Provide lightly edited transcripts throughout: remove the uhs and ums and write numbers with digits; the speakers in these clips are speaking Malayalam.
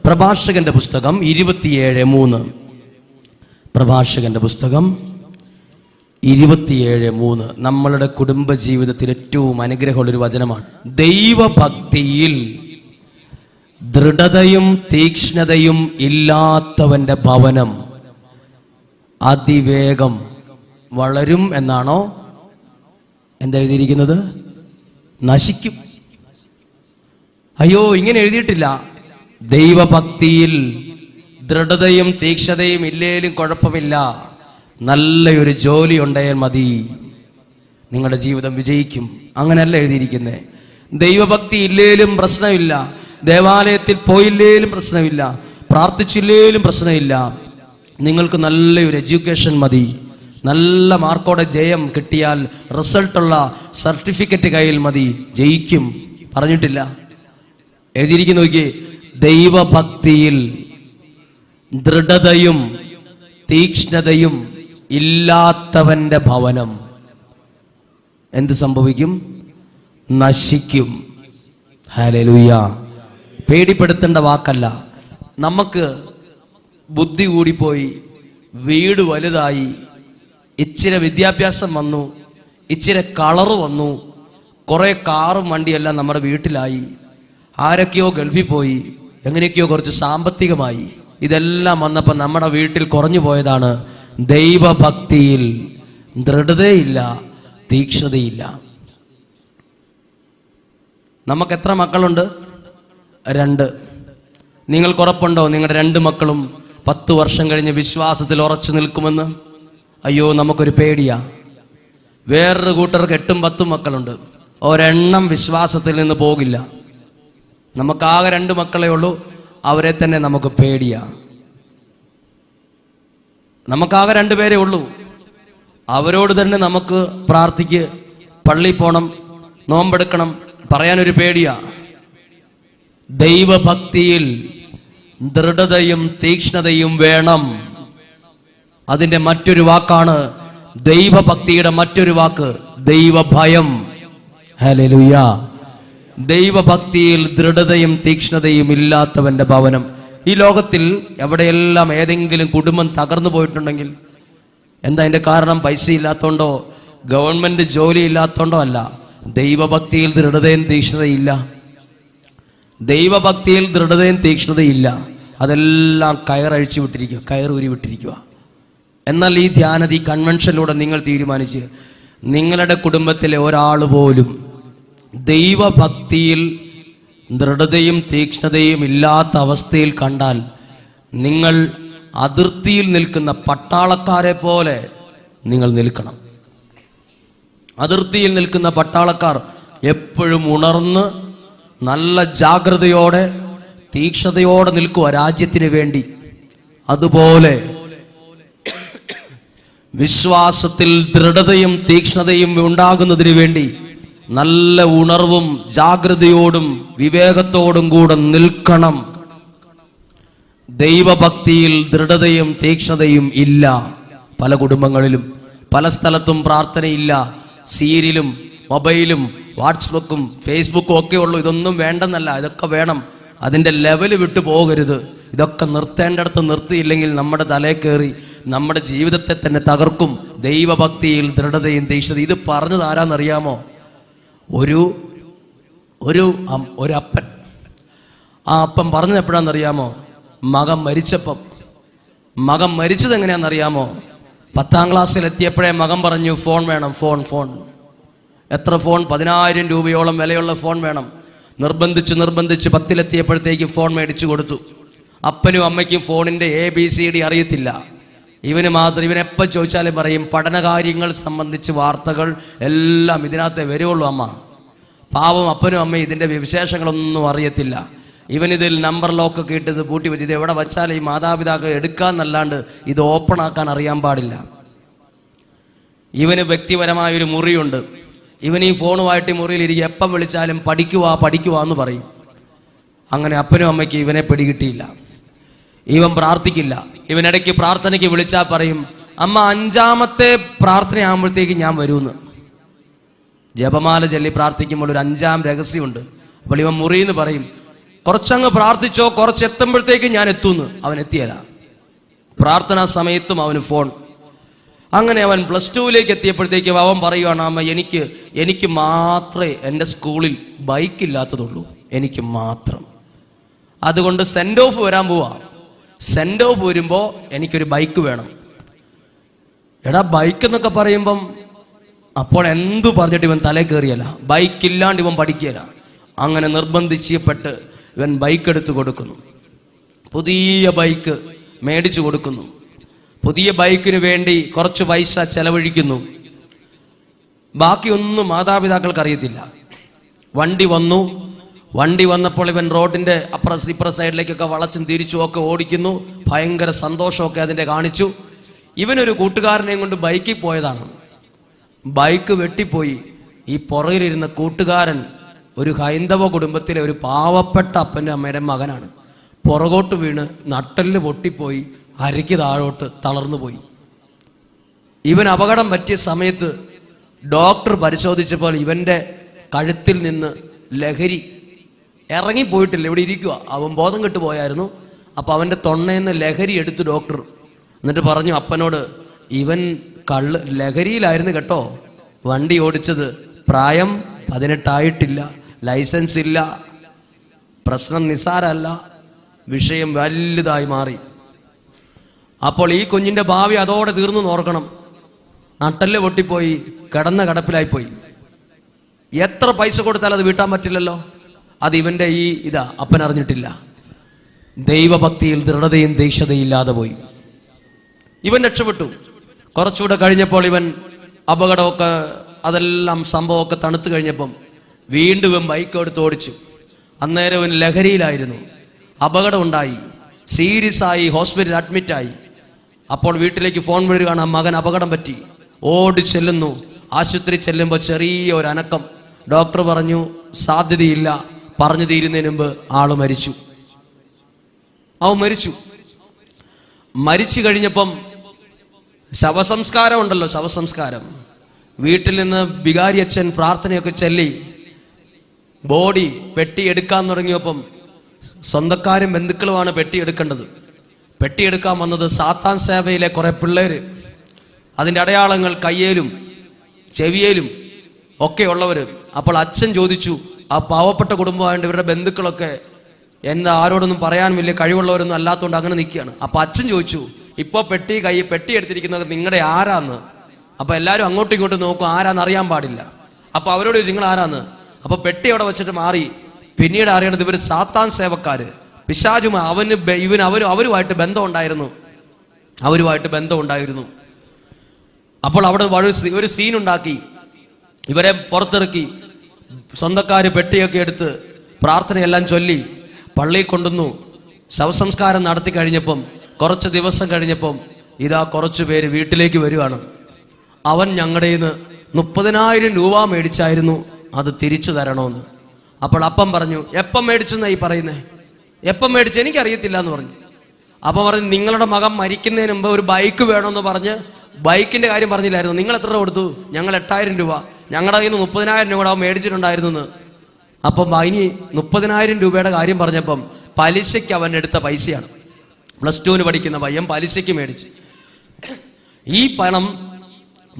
പ്രഭാഷകന്റെ പുസ്തകം 27:3. പ്രഭാഷകന്റെ പുസ്തകം 27:3 നമ്മളുടെ കുടുംബ ജീവിതത്തിൽ ഏറ്റവും അനുഗ്രഹമുള്ളൊരു വചനമാണ്. ദൈവഭക്തിയിൽ ദൃഢതയും തീക്ഷ്ണതയും ഇല്ലാത്തവന്റെ ഭവനം അതിവേഗം വളരും എന്നാണോ എന്തെഴുതിയിരിക്കുന്നത്? നശിക്കും. അയ്യോ, ഇങ്ങനെ എഴുതിയിട്ടില്ല. ദൈവഭക്തിയിൽ ദൃഢതയും തീക്ഷ്ണതയും ഇല്ലേലും കുഴപ്പമില്ല, നല്ലൊരു ജോലി ഉണ്ടായാൽ മതി, നിങ്ങളുടെ ജീവിതം വിജയിക്കും. അങ്ങനെയല്ല എഴുതിയിരിക്കുന്നത്. ദൈവഭക്തി ഇല്ലേലും പ്രശ്നമില്ല, ദേവാലയത്തിൽ പോയില്ലേലും പ്രശ്നമില്ല, പ്രാർത്ഥിച്ചില്ലേലും പ്രശ്നമില്ല, നിങ്ങൾക്ക് നല്ലൊരു എഡ്യൂക്കേഷൻ മതി, നല്ല മാർക്കോടെ ജയം കിട്ടിയാൽ റിസൾട്ടുള്ള സർട്ടിഫിക്കറ്റ് കയ്യിൽ മതി, ജയിക്കും. പറഞ്ഞിട്ടില്ല, എഴുതിയിരിക്കുന്നു. നോക്കിയേ, ദൈവഭക്തിയിൽ ദൃഢതയും തീക്ഷ്ണതയും ഇല്ലാത്തവന്റെ ഭവനം എന്ത് സംഭവിക്കും? നശിക്കും. ഹല്ലേലൂയ. പേടിപ്പെടുത്തേണ്ട വാക്കല്ല. നമുക്ക് ബുദ്ധി കൂടിപ്പോയി, വീട് വലുതായി, ഇച്ചിരി വിദ്യാഭ്യാസം വന്നു, ഇച്ചിരി കളറ് വന്നു, കുറെ കാറും വണ്ടിയെല്ലാം നമ്മുടെ വീട്ടിലായി, ആരൊക്കെയോ ഗൾഫിൽ പോയി, എങ്ങനെയൊക്കെയോ കുറച്ച് സാമ്പത്തികമായി, ഇതെല്ലാം വന്നപ്പോൾ നമ്മുടെ വീട്ടിൽ കുറഞ്ഞു പോയതാണ് ദൈവഭക്തിയിൽ ദൃഢതയില്ല, തീക്ഷ്ണതയില്ല. നമുക്ക് എത്ര മക്കളുണ്ട്? 2. നിങ്ങൾക്ക് ഉറപ്പുണ്ടോ നിങ്ങളുടെ 2 മക്കളും 10 വർഷം കഴിഞ്ഞ് വിശ്വാസത്തിൽ ഉറച്ചു നിൽക്കുമെന്ന്? അയ്യോ, നമുക്കൊരു പേടിയാ. വേറൊരു കൂട്ടർക്ക് 8ഉം 10ഉം മക്കളുണ്ട്, ഒരെണ്ണം വിശ്വാസത്തിൽ നിന്ന് പോകില്ല. നമുക്കാകെ 2 മക്കളേ ഉള്ളൂ, അവരെ തന്നെ നമുക്ക് പേടിയാ. നമുക്കാകെ 2 പേരേ ഉള്ളൂ, അവരോട് തന്നെ നമുക്ക് പ്രാർത്ഥിക്ക്, പള്ളി പോണം, നോമ്പെടുക്കണം പറയാനൊരു പേടിയാ. ദൈവഭക്തിയിൽ ദൃഢതയും തീക്ഷ്ണതയും വേണം. അതിന്റെ മറ്റൊരു വാക്കാണ്, ദൈവഭക്തിയുടെ മറ്റൊരു വാക്ക് ദൈവഭയം. ഹല്ലേലൂയ. ദൈവഭക്തിയിൽ ദൃഢതയും തീക്ഷ്ണതയും ഇല്ലാത്തവന്റെ ഭവനം. ഈ ലോകത്തിൽ എവിടെയെല്ലാം ഏതെങ്കിലും കുടുംബം തകർന്നു പോയിട്ടുണ്ടെങ്കിൽ എന്താ അതിന്റെ കാരണം? പൈസ ഇല്ലാത്തോണ്ടോ, ഗവൺമെന്റ് ജോലി ഇല്ലാത്തോണ്ടോ അല്ല, ദൈവഭക്തിയിൽ ദൃഢതയും തീക്ഷ്ണതയില്ല. ദൈവഭക്തിയിൽ ദൃഢതയും തീക്ഷ്ണതയില്ല, അതെല്ലാം കയറഴിച്ചു വിട്ടിരിക്കുക, കയറൂരി വിട്ടിരിക്കുക. എന്നാൽ ഈ ധ്യാനത, ഈ കൺവെൻഷനിലൂടെ നിങ്ങൾ തീരുമാനിച്ച് നിങ്ങളുടെ കുടുംബത്തിലെ ഒരാൾ പോലും ദൈവഭക്തിയിൽ ദൃഢതയും തീക്ഷ്ണതയും ഇല്ലാത്ത അവസ്ഥയിൽ കണ്ടാൽ നിങ്ങൾ അതിർത്തിയിൽ നിൽക്കുന്ന പട്ടാളക്കാരെ പോലെ നിങ്ങൾ നിൽക്കണം. അതിർത്തിയിൽ നിൽക്കുന്ന പട്ടാളക്കാർ എപ്പോഴും ഉണർന്ന് നല്ല ജാഗ്രതയോടെ തീക്ഷ്ണതയോടെ നിൽക്കുക രാജ്യത്തിന് വേണ്ടി. അതുപോലെ വിശ്വാസത്തിൽ ദൃഢതയും തീക്ഷ്ണതയും ഉണ്ടാകുന്നതിന് വേണ്ടി നല്ല ഉണർവും ജാഗ്രതയോടും വിവേകത്തോടും കൂടെ നിൽക്കണം. ദൈവഭക്തിയിൽ ദൃഢതയും തീക്ഷ്ണതയും ഇല്ല പല കുടുംബങ്ങളിലും. പല സ്ഥലത്തും പ്രാർത്ഥനയില്ല, സീരിയലും മൊബൈലും വാട്സ്ആപ്പും ഫേസ്ബുക്കും ഒക്കെ ഉള്ളൂ. ഇതൊന്നും വേണ്ടെന്നല്ല, ഇതൊക്കെ വേണം, അതിൻ്റെ ലെവല് വിട്ടു പോകരുത്. ഇതൊക്കെ നിർത്തേണ്ടടുത്ത് നിർത്തിയില്ലെങ്കിൽ നമ്മുടെ തലേ കയറി നമ്മുടെ ജീവിതത്തെ തന്നെ തകർക്കും. ദൈവഭക്തിയിൽ ദൃഢതയും തീക്ഷ്ണതയും. ഇത് പറഞ്ഞത് ആരാന്നറിയാമോ? ഒരു അപ്പൻ. ആ അപ്പൻ പറഞ്ഞത് എപ്പോഴാണെന്നറിയാമോ? മകൻ മരിച്ചപ്പം. മകൻ മരിച്ചത് എങ്ങനെയാണെന്നറിയാമോ? 10ാം ക്ലാസ്സിൽ എത്തിയപ്പോഴേ മകൻ പറഞ്ഞു, ഫോൺ വേണം, ഫോൺ. എത്ര ഫോൺ? 10,000 രൂപയോളം വിലയുള്ള ഫോൺ വേണം. നിർബന്ധിച്ച് 10ലെത്തിയപ്പോഴത്തേക്ക് ഫോൺ മേടിച്ചു കൊടുത്തു. അപ്പനും അമ്മയ്ക്കും ഫോണിൻ്റെ ABCD അറിയത്തില്ല. ഇവന് മാത്രം, ഇവനെപ്പോൾ ചോദിച്ചാലും പറയും പഠനകാര്യങ്ങൾ സംബന്ധിച്ച് വാർത്തകൾ എല്ലാം ഇതിനകത്തെ വരുള്ളൂ അമ്മ. പാവം അപ്പനും അമ്മയും ഇതിൻ്റെ വിശേഷങ്ങളൊന്നും അറിയത്തില്ല. ഇവനിതിൽ നമ്പർ ലോക്കൊക്കെ ഇട്ട് ഇത് പൂട്ടി വെച്ച് ഇത് എവിടെ വച്ചാൽ ഈ മാതാപിതാക്കൾ എടുക്കാന്നല്ലാണ്ട് ഇത് ഓപ്പൺ ആക്കാൻ അറിയാൻ പാടില്ല. ഇവന് വ്യക്തിപരമായൊരു മുറിയുണ്ട്. ഇവൻ ഈ ഫോണുമായിട്ട് മുറിയിലിരിക്കുക, എപ്പം വിളിച്ചാലും പഠിക്കുക എന്ന് പറയും. അങ്ങനെ അപ്പനും അമ്മയ്ക്ക് ഇവനെ പിടികിട്ടിയില്ല. ഇവൻ പ്രാർത്ഥിക്കില്ല. ഇവനിടയ്ക്ക് പ്രാർത്ഥനയ്ക്ക് വിളിച്ചാൽ പറയും, അമ്മ 5ാമത്തെ പ്രാർത്ഥനയാകുമ്പോഴത്തേക്ക് ഞാൻ വരുമെന്ന്. ജപമാല ചൊല്ലി പ്രാർത്ഥിക്കുമ്പോൾ ഒരു 5ാം രഹസ്യമുണ്ട്. അപ്പോൾ ഇവൻ മുറിയെന്ന് പറയും, കുറച്ചങ്ങ് പ്രാർത്ഥിച്ചോ, കുറച്ചെത്തുമ്പോഴത്തേക്ക് ഞാൻ എത്തുന്നു. അവൻ എത്തിയല്ല. പ്രാർത്ഥനാ സമയത്തും അവന് ഫോൺ. അങ്ങനെ അവൻ +2 എത്തിയപ്പോഴത്തേക്കും അവൻ പറയുകയാണ്, അമ്മ എനിക്ക് മാത്രമേ എൻ്റെ സ്കൂളിൽ ബൈക്കില്ലാത്തതുള്ളൂ, എനിക്ക് മാത്രം. അതുകൊണ്ട് സെൻഡ് ഓഫ് വരാൻ പോവാ. സെൻഡ് ഓഫ് വരുമ്പോൾ എനിക്കൊരു ബൈക്ക് വേണം. എടാ ബൈക്ക് എന്നൊക്കെ പറയുമ്പം അപ്പോൾ എന്തു പറഞ്ഞിട്ട് ഇവൻ തലേ കയറിയല്ല. ബൈക്കില്ലാണ്ട് ഇവൻ പഠിക്കുകയില്ല. അങ്ങനെ നിർബന്ധിച്ചപ്പെട്ട് ഇവൻ ബൈക്ക് എടുത്തു കൊടുക്കുന്നു. പുതിയ ബൈക്ക് മേടിച്ചു കൊടുക്കുന്നു. പുതിയ ബൈക്കിന് വേണ്ടി കുറച്ച് പൈസ ചെലവഴിക്കുന്നു. ബാക്കിയൊന്നും മാതാപിതാക്കൾക്ക് അറിയത്തില്ല. വണ്ടി വന്നപ്പോൾ ഇവൻ റോഡിന്റെ ഇപ്പുറ സൈഡിലേക്കൊക്കെ വളച്ചും തിരിച്ചും ഒക്കെ ഓടിക്കുന്നു. ഭയങ്കര സന്തോഷമൊക്കെ അതിൻ്റെ കാണിച്ചു. ഇവനൊരു കൂട്ടുകാരനെയും കൊണ്ട് ബൈക്കിൽ പോയതാണ്. ബൈക്ക് വെട്ടിപ്പോയി. ഈ പുറകിലിരുന്ന കൂട്ടുകാരൻ ഒരു ഹൈന്ദവ കുടുംബത്തിലെ ഒരു പാവപ്പെട്ട അപ്പൻ്റെ അമ്മയുടെ മകനാണ്. പുറകോട്ട് വീണ് നട്ടെല്ല് പൊട്ടിപ്പോയി, അരയ്ക്ക് താഴോട്ട് തളർന്നു പോയി. ഇവൻ അപകടം പറ്റിയ സമയത്ത് ഡോക്ടർ പരിശോധിച്ചപ്പോൾ ഇവൻ്റെ കഴുത്തിൽ നിന്ന് ലഹരി ഇറങ്ങിപ്പോയിട്ടില്ല, ഇവിടെ ഇരിക്കുക. അവൻ ബോധം കെട്ട് പോയായിരുന്നു. അപ്പോൾ അവൻ്റെ തൊണ്ണയിൽ നിന്ന് ലഹരി എടുത്തു ഡോക്ടർ. എന്നിട്ട് പറഞ്ഞു അപ്പനോട്, ഇവൻ ലഹരിയിലായിരുന്നു കേട്ടോ, വണ്ടി ഓടിച്ചത്. പ്രായം 18 ആയിട്ടില്ല, ലൈസൻസ് ഇല്ല. പ്രശ്നം നിസ്സാരമല്ല, വിഷയം വലുതായി മാറി. അപ്പോൾ ഈ കുഞ്ഞിൻ്റെ ഭാവി അതോടെ തീർന്നു നോർക്കണം. നട്ടെല്ല് പൊട്ടിപ്പോയി, കിടപ്പിലായിപ്പോയി. എത്ര പൈസ കൊടുത്താൽ അത് വീട്ടാൻ പറ്റില്ലല്ലോ. അത് ഇവൻ്റെ അപ്പൻ അറിഞ്ഞിട്ടില്ല. ദൈവഭക്തിയിൽ ദൃഢതയും ദേഷ്യതയും ഇല്ലാതെ പോയി. ഇവൻ രക്ഷപ്പെട്ടു. കുറച്ചുകൂടെ കഴിഞ്ഞപ്പോൾ ഇവൻ അപകടമൊക്കെ അതെല്ലാം സംഭവമൊക്കെ തണുത്തു കഴിഞ്ഞപ്പം വീണ്ടും ഇവൻ ബൈക്ക് എടുത്ത് ഓടിച്ചു. അന്നേരം ഇവൻ ലഹരിയിലായിരുന്നു. അപകടം ഉണ്ടായി, സീരിയസ് ആയി, ഹോസ്പിറ്റലിൽ അഡ്മിറ്റായി. അപ്പോൾ വീട്ടിലേക്ക് ഫോൺ വരികയാണ്, മകൻ അപകടം പറ്റി. ഓടി ചെല്ലുന്നു. ആശുപത്രി ചെല്ലുമ്പോൾ ചെറിയ ഒരു അനക്കം. ഡോക്ടർ പറഞ്ഞു സാധ്യതയില്ല. പറഞ്ഞു തീരുന്നതിന് മുമ്പ് ആള് മരിച്ചു. അവൻ മരിച്ചു കഴിഞ്ഞപ്പം ശവസംസ്കാരം ഉണ്ടല്ലോ, ശവസംസ്കാരം. വീട്ടിൽ നിന്ന് വികാരി അച്ഛൻ പ്രാർത്ഥനയൊക്കെ ചൊല്ലി ബോഡി പെട്ടിയെടുക്കാൻ തുടങ്ങിയപ്പം സ്വന്തക്കാരും ബന്ധുക്കളുമാണ് പെട്ടിയെടുക്കേണ്ടത്. പെട്ടിയെടുക്കാൻ വന്നത് സാത്താൻ സേവയിലെ കുറെ പിള്ളേര്. അതിൻ്റെ അടയാളങ്ങൾ കയ്യേലും ചെവിയേലും ഒക്കെ ഉള്ളവർ. അപ്പോൾ അച്ഛൻ ചോദിച്ചു, ആ പാവപ്പെട്ട കുടുംബമായിട്ട് ഇവരുടെ ബന്ധുക്കളൊക്കെ എന്താ ആരോടൊന്നും പറയാൻ വലിയ കഴിവുള്ളവരൊന്നും അല്ലാത്തതുകൊണ്ട് അങ്ങനെ നിൽക്കുകയാണ്. അപ്പോൾ അച്ഛൻ ചോദിച്ചു, ഇപ്പോൾ പെട്ടി എടുത്തിരിക്കുന്നത് നിങ്ങളുടെ ആരാന്ന്? അപ്പോൾ എല്ലാവരും അങ്ങോട്ടും ഇങ്ങോട്ടും നോക്കും, ആരാന്ന് അറിയാൻ പാടില്ല. അപ്പോൾ അവരോട് ചോദിച്ചു നിങ്ങൾ ആരാന്ന്? അപ്പോൾ പെട്ടി അവിടെ വെച്ചിട്ട് മാറി. പിന്നീട് അറിയണത് ഇവർ സാത്താൻ സേവക്കാര്, പിശാചുമാ. അവരുമായിട്ട് ബന്ധമുണ്ടായിരുന്നു. അപ്പോൾ അവിടെ ഒരു സീനുണ്ടാക്കി. ഇവരെ പുറത്തിറക്കി. സ്വന്തക്കാര് പെട്ടിയൊക്കെ എടുത്ത് പ്രാർത്ഥനയെല്ലാം ചൊല്ലി പള്ളിയിൽ കൊണ്ടുവന്നു. ശവസംസ്കാരം നടത്തി കഴിഞ്ഞപ്പം കുറച്ച് ദിവസം കഴിഞ്ഞപ്പം കുറച്ചു പേര് വീട്ടിലേക്ക് വരികയാണ്. അവൻ ഞങ്ങളുടെ 30,000 രൂപ മേടിച്ചായിരുന്നു, അത് തിരിച്ചു തരണമെന്ന്. അപ്പോൾ അപ്പം പറഞ്ഞു, എപ്പം മേടിച്ചെന്നായി പറയുന്നേ? എപ്പം മേടിച്ച് എനിക്കറിയത്തില്ല എന്ന് പറഞ്ഞു. അപ്പം പറഞ്ഞു, നിങ്ങളുടെ മകൻ മരിക്കുന്നതിന് മുമ്പ് ഒരു ബൈക്ക് വേണമെന്ന് പറഞ്ഞ് ബൈക്കിന്റെ കാര്യം പറഞ്ഞില്ലായിരുന്നു? നിങ്ങൾ എത്ര രൂപ കൊടുത്തു? ഞങ്ങൾ 8,000 രൂപ. ഞങ്ങളുടെ കയ്യിൽ നിന്ന് 30,000 രൂപ അവൻ മേടിച്ചിട്ടുണ്ടായിരുന്നു. അപ്പം ഇനി 30,000 രൂപയുടെ കാര്യം പറഞ്ഞപ്പം പലിശയ്ക്ക് അവൻ എടുത്ത പൈസയാണ്. +2 പഠിക്കുന്ന പയ്യൻ പലിശയ്ക്ക് മേടിച്ച്. ഈ പണം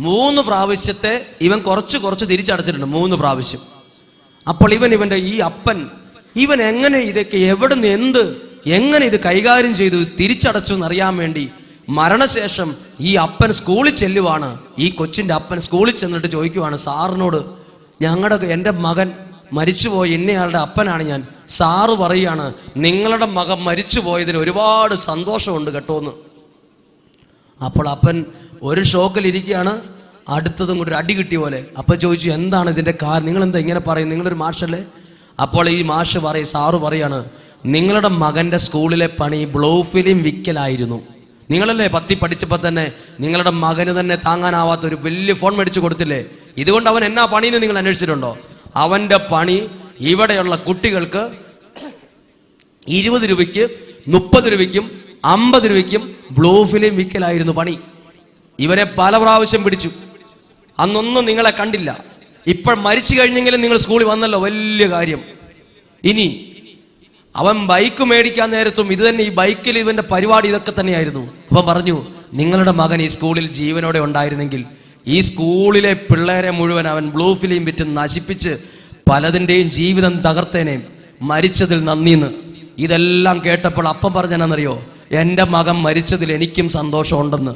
3 പ്രാവശ്യത്തെ ഇവൻ കുറച്ച് തിരിച്ചടച്ചിട്ടുണ്ട്, 3 പ്രാവശ്യം. അപ്പോൾ ഇവന്റെ ഈ അപ്പൻ എങ്ങനെ ഇതൊക്കെ എവിടെ നിന്ന് എങ്ങനെ ഇത് കൈകാര്യം ചെയ്തു തിരിച്ചടച്ചു എന്നറിയാൻ വേണ്ടി മരണശേഷം ഈ അപ്പൻ സ്കൂളിൽ ചെല്ലുവാണ്. ഈ കൊച്ചിന്റെ അപ്പൻ സ്കൂളിൽ ചെന്നിട്ട് ചോദിക്കുവാണ് സാറിനോട്, എൻ്റെ മകൻ മരിച്ചുപോയി, ഇന്നയാളുടെ അപ്പനാണ് ഞാൻ. സാറ് പറയുകയാണ് നിങ്ങളുടെ മകൻ മരിച്ചു പോയതിൽ ഒരുപാട് സന്തോഷമുണ്ട് കേട്ടോന്ന്. അപ്പോൾ അപ്പൻ ഒരു ഷോക്കിലിരിക്കുകയാണ്. അടുത്തതും കൂടി ഒരു അടി കിട്ടിയ പോലെ. അപ്പോൾ ചോദിച്ചു എന്താണ് ഇതിൻ്റെ കാര്യം, നിങ്ങളെന്താ ഇങ്ങനെ പറയും, നിങ്ങളൊരു മാഷല്ലേ? അപ്പോൾ ഈ മാഷ് സാറ് പറയാണ് നിങ്ങളുടെ മകൻ്റെ സ്കൂളിലെ പണി ബ്ലൂ ഫിലിം വിൽക്കലായിരുന്നു. നിങ്ങളല്ലേ 10 പഠിച്ചപ്പോൾ തന്നെ നിങ്ങളുടെ മകന് തന്നെ താങ്ങാനാവാത്ത ഒരു വലിയ ഫോൺ മേടിച്ചു കൊടുത്തില്ലേ? ഇതുകൊണ്ട് അവൻ എന്നാ പണിയെന്ന് നിങ്ങൾ അന്വേഷിച്ചിട്ടുണ്ടോ? അവൻ്റെ പണി ഇവിടെയുള്ള കുട്ടികൾക്ക് 20 രൂപയ്ക്ക് 30 രൂപയ്ക്കും 50 രൂപയ്ക്കും ബ്ലൂ ഫിലിം വിൽക്കലായിരുന്നു പണി. ഇവരെ പല പ്രാവശ്യം പിടിച്ചു. അന്നൊന്നും നിങ്ങളെ കണ്ടില്ല. ഇപ്പോൾ മരിച്ചു കഴിഞ്ഞെങ്കിലും നിങ്ങൾ സ്കൂളിൽ വന്നല്ലോ, വലിയ കാര്യം. ഇനി അവൻ ബൈക്ക് മേടിക്കാൻ നേരത്തും ഇത് തന്നെ, ഈ ബൈക്കിൽ ഇവന്റെ പരിപാടി ഇതൊക്കെ തന്നെയായിരുന്നു. അപ്പം പറഞ്ഞു, നിങ്ങളുടെ മകൻ ഈ സ്കൂളിൽ ജീവനോടെ ഉണ്ടായിരുന്നെങ്കിൽ ഈ സ്കൂളിലെ പിള്ളേരെ മുഴുവൻ അവൻ ബ്ലൂ ഫിലിം വിറ്റ് നശിപ്പിച്ച് പലതിൻ്റെയും ജീവിതം തകർത്തേനെ, മരിച്ചതിൽ നന്ദിന്ന്. ഇതെല്ലാം കേട്ടപ്പോൾ അപ്പം പറഞ്ഞെന്നറിയോ, എൻ്റെ മകൻ മരിച്ചതിൽ എനിക്കും സന്തോഷമുണ്ടെന്ന്.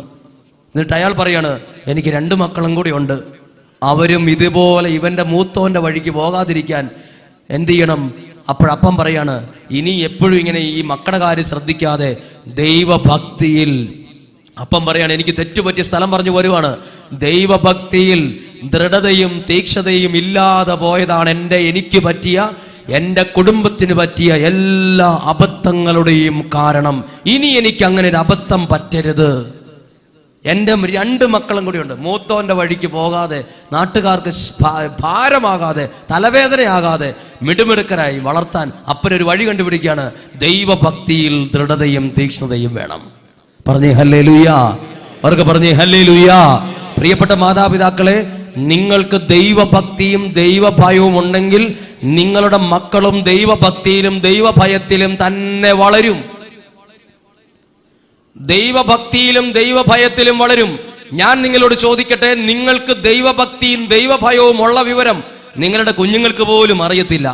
എന്നിട്ട് അയാൾ പറയാണ്, എനിക്ക് 2 മക്കളും കൂടി ഉണ്ട്, അവരും ഇതുപോലെ ഇവന്റെ മൂത്തോന്റെ വഴിക്ക് പോകാതിരിക്കാൻ എന്ത് ചെയ്യണം? അപ്പോഴപ്പം പറയാണ്, ഇനി എപ്പോഴും ഇങ്ങനെ ഈ മക്കളുടെ കാര്യം ശ്രദ്ധിക്കാതെ ദൈവഭക്തിയിൽ, അപ്പം പറയാണ്, എനിക്ക് തെറ്റുപറ്റിയ സ്ഥലം പറഞ്ഞു വരുവാണ്, ദൈവഭക്തിയിൽ ദൃഢതയും തീക്ഷണതയും ഇല്ലാതെ പോയതാണ് എനിക്ക് പറ്റിയ, എൻ്റെ കുടുംബത്തിന് പറ്റിയ എല്ലാ അബദ്ധങ്ങളുടെയും കാരണം. ഇനി എനിക്ക് അങ്ങനെ ഒരു അബദ്ധം പറ്റരുത്. എൻ്റെ 2 മക്കളും കൂടിയുണ്ട്, മൂത്തോന്റെ വഴിക്ക് പോകാതെ, നാട്ടുകാർക്ക് ഭാരമാകാതെ, തലവേദനയാകാതെ മിടുമിടുക്കരായി വളർത്താൻ അപ്പനൊരു വഴി കണ്ടുപിടിക്കുകയാണ്. ദൈവഭക്തിയിൽ ദൃഢതയും തീക്ഷ്ണതയും വേണം. പറഞ്ഞേ ഹല്ലേലൂയാ, അവർക്ക് പറഞ്ഞേ ഹല്ലേലൂയാ. പ്രിയപ്പെട്ട മാതാപിതാക്കളെ, നിങ്ങൾക്ക് ദൈവഭക്തിയും ദൈവഭയവും ഉണ്ടെങ്കിൽ നിങ്ങളുടെ മക്കളും ദൈവഭക്തിയിലും ദൈവഭയത്തിലും തന്നെ വളരും. ദൈവഭക്തിയിലും ദൈവഭയത്തിലും വളരും. ഞാൻ നിങ്ങളോട് ചോദിക്കട്ടെ, നിങ്ങൾക്ക് ദൈവഭക്തിയും ദൈവഭയവും ഉള്ള വിവരം നിങ്ങളുടെ കുഞ്ഞുങ്ങൾക്ക് പോലും അറിയത്തില്ല.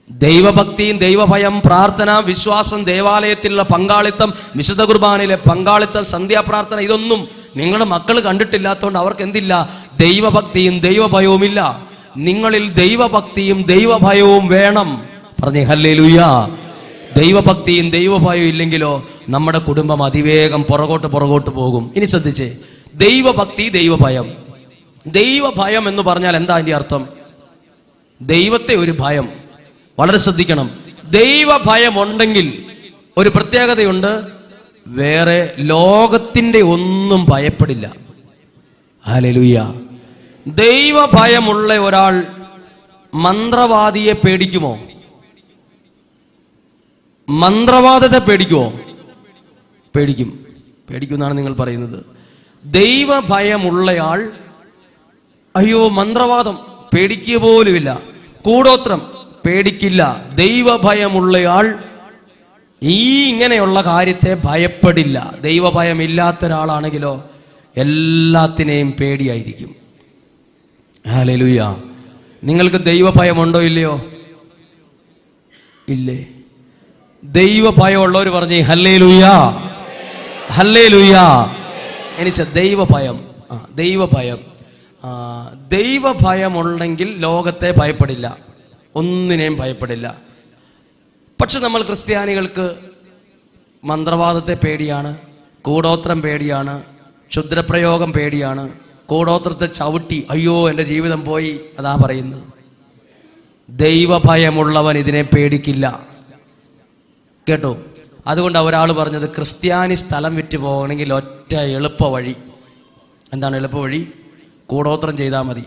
ദൈവഭക്തിയും ദൈവഭയം, പ്രാർത്ഥന, വിശ്വാസം, ദേവാലയത്തിലുള്ള പങ്കാളിത്തം, വിശുദ്ധ കുർബാനയിലെ പങ്കാളിത്തം, സന്ധ്യാപ്രാർത്ഥന, ഇതൊന്നും നിങ്ങളുടെ മക്കൾ കണ്ടിട്ടില്ലാത്തതുകൊണ്ട് അവർക്ക് എന്തില്ല? ദൈവഭക്തിയും ദൈവഭയവും ഇല്ല. നിങ്ങളിൽ ദൈവഭക്തിയും ദൈവഭയവും വേണം. പറഞ്ഞേ ഹല്ലേലൂയാ. ദൈവഭക്തിയും ദൈവഭയവും ഇല്ലെങ്കിലോ നമ്മുടെ കുടുംബം അതിവേഗം പുറകോട്ട് പോകും. ഇനി ശ്രദ്ധിച്ചേ, ദൈവഭക്തി ദൈവഭയം. ദൈവഭയം എന്ന് പറഞ്ഞാൽ എന്താ അതിന്റെ അർത്ഥം? ദൈവത്തെ ഒരു ഭയം. വളരെ ശ്രദ്ധിക്കണം. ദൈവഭയം ഉണ്ടെങ്കിൽ ഒരു പ്രത്യേകതയുണ്ട്, വേറെ ലോകത്തിന്റെ ഒന്നും ഭയപ്പെടില്ല. ഹല്ലേലൂയ. ദൈവഭയമുള്ള ഒരാൾ മന്ത്രവാദിയെ പേടിക്കുമോ? മന്ത്രവാദത്തെ പേടിക്കുമോ? പേടിക്കുമെന്നാണ് നിങ്ങൾ പറയുന്നത്. ദൈവഭയമുള്ളയാൾ അയ്യോ മന്ത്രവാദം പേടിക്കുക പോലുമില്ല, കൂടോത്രം പേടിക്കില്ല. ദൈവഭയമുള്ളയാൾ ഈ ഇങ്ങനെയുള്ള കാര്യത്തെ ഭയപ്പെടില്ല. ദൈവഭയം ഇല്ലാത്ത ഒരാളാണെങ്കിലോ എല്ലാത്തിനെയും പേടിയായിരിക്കും. ഹല്ലേലൂയ. നിങ്ങൾക്ക് ദൈവഭയമുണ്ടോ ഇല്ലയോ? ഇല്ലേ? ദൈവഭയമുള്ളവർ പറഞ്ഞേ ഹല്ലേലൂയ, ഹല്ലേലൂയ. എനിക്ക് ദൈവഭയം, ദൈവഭയമുണ്ടെങ്കിൽ ലോകത്തെ ഭയപ്പെടില്ല, ഒന്നിനെയും ഭയപ്പെടില്ല. പക്ഷെ നമ്മൾ ക്രിസ്ത്യാനികൾക്ക് മന്ത്രവാദത്തെ പേടിയാണ്, കൂടോത്രം പേടിയാണ്, ക്ഷുദ്രപ്രയോഗം പേടിയാണ്. കൂടോത്രത്തെ ചവിട്ടി അയ്യോ എൻ്റെ ജീവിതം പോയി, അതാ പറയുന്നത്. ദൈവഭയമുള്ളവൻ ഇതിനെ പേടിക്കില്ല. കേട്ടോ? അതുകൊണ്ട് ഒരാൾ പറഞ്ഞത്, ക്രിസ്ത്യാനി സ്ഥലം വിറ്റ് പോകണമെങ്കിൽ ഒറ്റ എളുപ്പ വഴി. എന്താണ് എളുപ്പ വഴി? കൂടോത്രം ചെയ്താൽ മതി.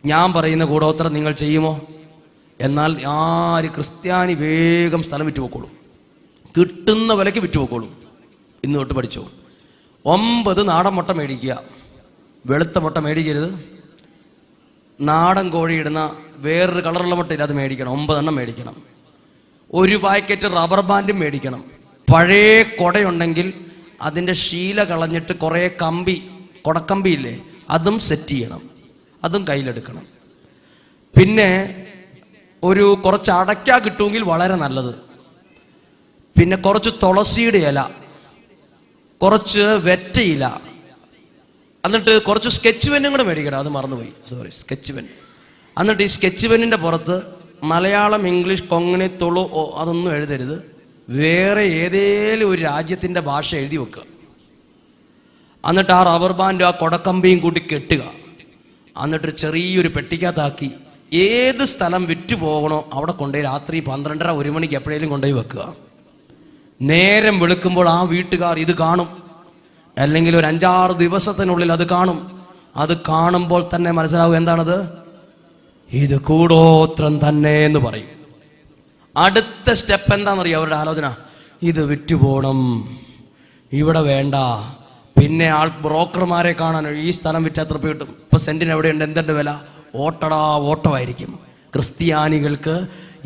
ഞാൻ പറയുന്ന കൂടോത്രം നിങ്ങൾ ചെയ്യുമോ? എന്നാൽ ക്രിസ്ത്യാനി വേഗം സ്ഥലം വിറ്റ് പോക്കോളും, കിട്ടുന്ന വിലയ്ക്ക് വിറ്റ് പോക്കോളും. ഇന്ന് തൊട്ട് പഠിച്ചോ. 9 നാടൻ മുട്ട മേടിക്കുക, വെളുത്ത മുട്ട മേടിക്കരുത്. നാടൻ കോഴി ഇടുന്ന വേറൊരു കളറുള്ള മുട്ടയില്ല, അത് മേടിക്കണം. 9 എണ്ണം മേടിക്കണം. 1 പാക്കറ്റ് റബ്ബർ ബാൻഡും മേടിക്കണം. പഴയ കുടയുണ്ടെങ്കിൽ അതിൻ്റെ ശീല കളഞ്ഞിട്ട് കുറേ കൊടക്കമ്പി ഇല്ലേ, അതും സെറ്റ് ചെയ്യണം, അതും കയ്യിലെടുക്കണം. പിന്നെ കുറച്ച് അടയ്ക്ക കിട്ടുമെങ്കിൽ വളരെ നല്ലത്. പിന്നെ കുറച്ച് തുളസിയുടെ ഇല, കുറച്ച് വെറ്റയില, എന്നിട്ട് കുറച്ച് സ്കെച്ച് പെന്നും കൂടെ മേടിക്കണം. അത് മറന്നുപോയി, സോറി, സ്കെച്ച് പെൻ. എന്നിട്ട് ഈ സ്കെച്ച് പെന്നിൻ്റെ പുറത്ത് മലയാളം, ഇംഗ്ലീഷ്, കൊങ്ങിണി, തുളു അതൊന്നും എഴുതരുത്, വേറെ ഏതേലും ഒരു രാജ്യത്തിൻ്റെ ഭാഷ എഴുതി വെക്കുക. എന്നിട്ട് ആ റബ്ബർ ബാൻഡും ആ കൊടക്കമ്പിയും കൂട്ടി കെട്ടുക. എന്നിട്ട് ചെറിയൊരു പെട്ടിക്കകത്താക്കി ഏത് സ്ഥലം വിറ്റ് പോകണോ അവിടെ കൊണ്ടുപോയി രാത്രി 12:30 1 മണിക്ക് എപ്പോഴേലും കൊണ്ടുപോയി വെക്കുക. നേരം വെളുക്കുമ്പോൾ ആ വീട്ടുകാർ ഇത് കാണും, അല്ലെങ്കിൽ ഒരു 5-6 ദിവസത്തിനുള്ളിൽ അത് കാണും. അത് കാണുമ്പോൾ തന്നെ മനസ്സിലാവും എന്താണത്, ഇത് കൂടോത്രം തന്നെ എന്ന് പറയും. അടുത്ത സ്റ്റെപ്പ് എന്താണെന്നറിയോ അവരുടെ ആലോചന? ഇത് വിറ്റുപോകണം, ഇവിടെ വേണ്ട. പിന്നെ ബ്രോക്കർമാരെ കാണാൻ, ഈ സ്ഥലം വിറ്റ് എത്ര കിട്ടും, ഇപ്പൊ സെന്റിന് എവിടെയുണ്ട്, എന്തിൻ്റെ വില, ഓട്ടമായിരിക്കും. ക്രിസ്ത്യാനികൾക്ക്